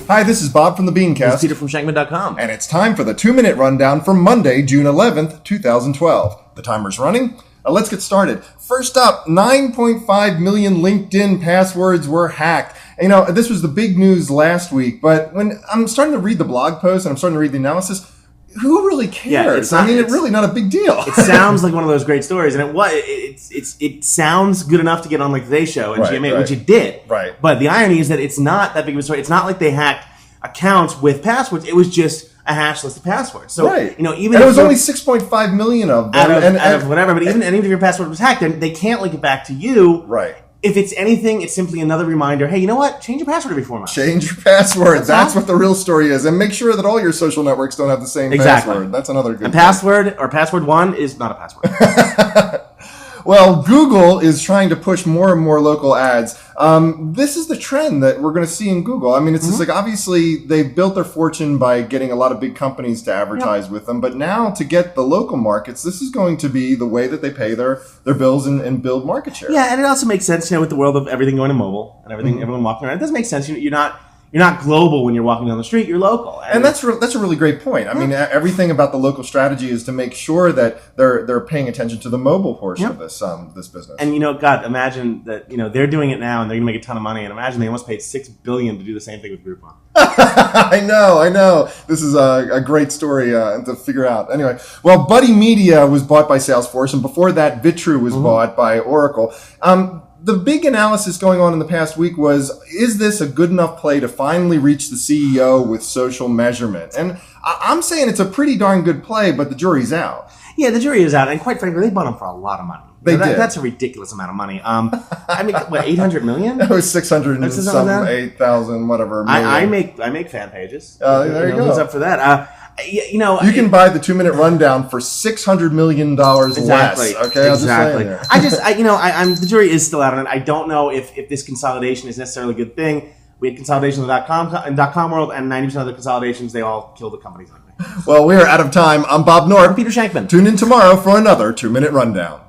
Hi, this is Bob from the BeanCast. This is Peter from Shankman.com. And it's time for the 2-minute rundown for Monday, June 11th, 2012. The timer's running. Let's get started. First up, 9.5 million LinkedIn passwords were hacked. You know, this was the big news last week, but when I'm starting to read the blog post and I'm starting to read the analysis, who really cares? Yeah, it's really not a big deal. It sounds like one of those great stories, and it sounds good enough to get on like the Today Show and GMA, which it did. Right. But the irony is that it's not that big of a story. It's not like they hacked accounts with passwords. It was just a hash list of passwords. So you know, even and if it was only 6.5 million of them, out of whatever. But even if your password was hacked, then they can't link it back to you. Right. If it's anything, it's simply another reminder, hey, you know what? Change your password every 4 months. Change your password. That's what the real story is. And make sure that all your social networks don't have the same password. That's another good thing. Password or password 1 is not a password. Well, Google is trying to push more and more local ads. This is the trend that we're going to see in Google. I mean, it's just like, obviously, they've built their fortune by getting a lot of big companies to advertise with them. But now, to get the local markets, this is going to be the way that they pay their bills and build market share. Yeah, and it also makes sense, you know, with the world of everything going to mobile and everything, everyone walking around. It does make sense. You're not global when you're walking down the street. You're local, and that's a really great point. I mean, everything about the local strategy is to make sure that they're paying attention to the mobile portion of this business. And you know, God, imagine that they're doing it now and they're going to make a ton of money. And imagine they almost paid $6 billion to do the same thing with Groupon. I know. This is a great story to figure out. Anyway, well, Buddy Media was bought by Salesforce, and before that, Vitru was bought by Oracle. The big analysis going on in the past week was, is this a good enough play to finally reach the CEO with social measurement? And I'm saying it's a pretty darn good play, but the jury's out. Yeah, the jury is out. And quite frankly, they bought them for a lot of money. They did. That's a ridiculous amount of money. I mean, what, 800 million? It was 600 and some 8,000, whatever. I make fan pages. There you go. Who's up for that? You can buy the 2-minute rundown for $600 million less. Okay, exactly. The jury is still out on it. I don't know if this consolidation is necessarily a good thing. We had consolidation in the .com world, and 90% of the consolidations, they all kill the companies anyway. Well, we are out of time. I'm Bob Knorpp. I'm Peter Shankman. Tune in tomorrow for another 2-minute rundown.